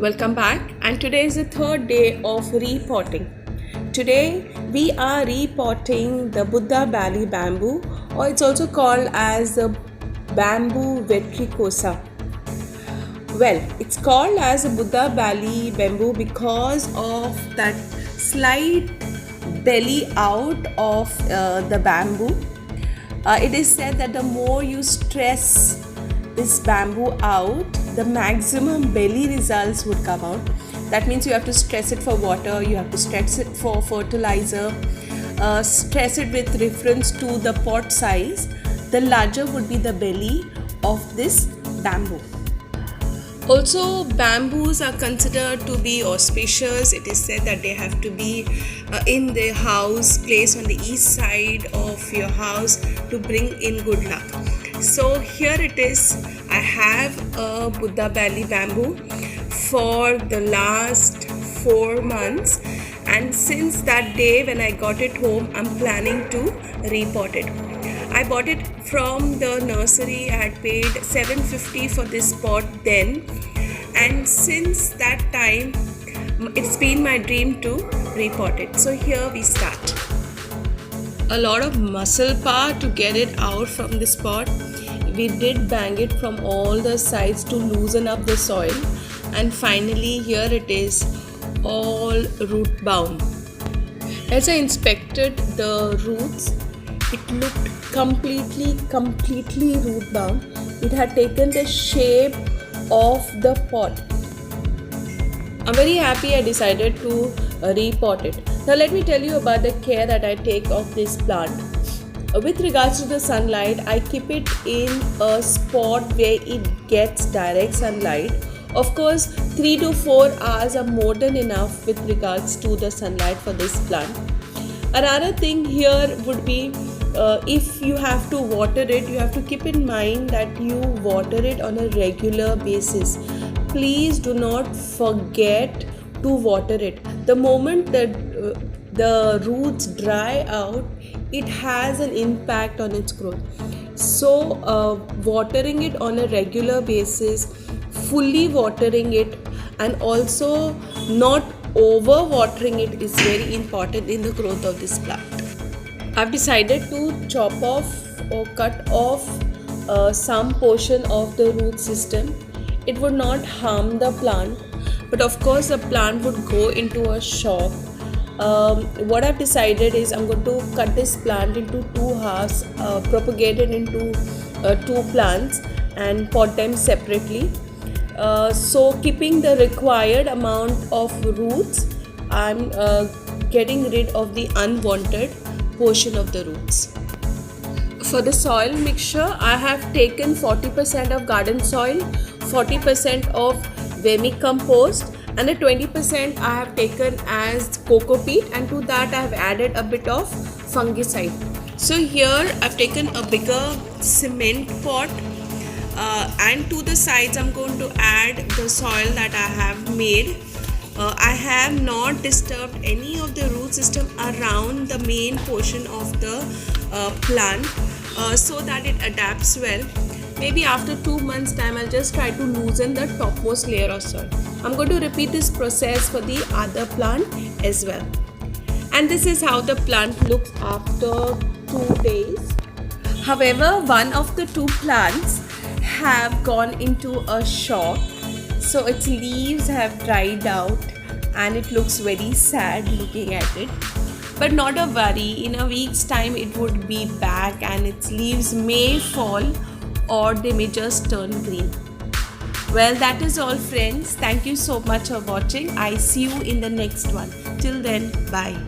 Welcome back, and today is the third day of repotting. Today we are repotting the Buddha Valley bamboo, or it's also called as the bamboo verrucosa. Well, it's called as a Buddha Valley bamboo because of that slight belly out of the bamboo. It is said that the more you stress this bamboo out, the maximum belly results would come out. That means you have to stress it for water, you have to stress it for fertilizer, stress it with reference to the pot size. The larger would be the belly of this bamboo. Also, bamboos are considered to be auspicious. It is said that they have to be in the house, placed on the east side of your house to bring in good luck. So here it is. I have a Buddha Valley bamboo for the last 4 months, and since that day when I got it home, I'm planning to repot it. I bought it from the nursery. I had paid $750 for this pot then, and since that time it's been my dream to repot it. So here we start. A lot of muscle power to get it out from this pot. We did bang it from all the sides to loosen up the soil, and finally here it is, all root bound. As I inspected the roots, it looked completely root bound. It had taken the shape of the pot. I'm very happy I decided to repot it. Now let me tell you about the care that I take of this plant. With regards to the sunlight, I keep it in a spot where it gets direct sunlight. Of course, 3 to 4 hours are more than enough with regards to the sunlight for this plant. Another thing here would be, if you have to water it, you have to keep in mind that you water it on a regular basis. Please do not forget to water it. The moment that the roots dry out, it has an impact on its growth. So watering it on a regular basis, fully watering it, and also not over watering it is very important in the growth of this plant. I've decided to chop off or cut off some portion of the root system. It would not harm the plant, but of course the plant would go into a shock. What I've decided is I'm going to cut this plant into 2 halves, propagate it into 2 plants and pot them separately. So keeping the required amount of roots, I'm getting rid of the unwanted portion of the roots. For the soil mixture, I have taken 40% of garden soil, 40% of vermicompost, and the 20% I have taken as coco peat, and to that I have added a bit of fungicide. So here I've taken a bigger cement pot, and to the sides I'm going to add the soil that I have made. I have not disturbed any of the root system around the main portion of the plant, so that it adapts well. Maybe after 2 months time I'll just try to loosen the topmost layer of soil. I'm going to repeat this process for the other plant as well. And this is how the plant looks after 2 days. However, one of the 2 plants have gone into a shock, so its leaves have dried out and it looks very sad looking at it. But not a worry, in a week's time it would be back and its leaves may fall or they may just turn green. Well, that is all friends. Thank you so much for watching. I see you in the next one. Till then, bye.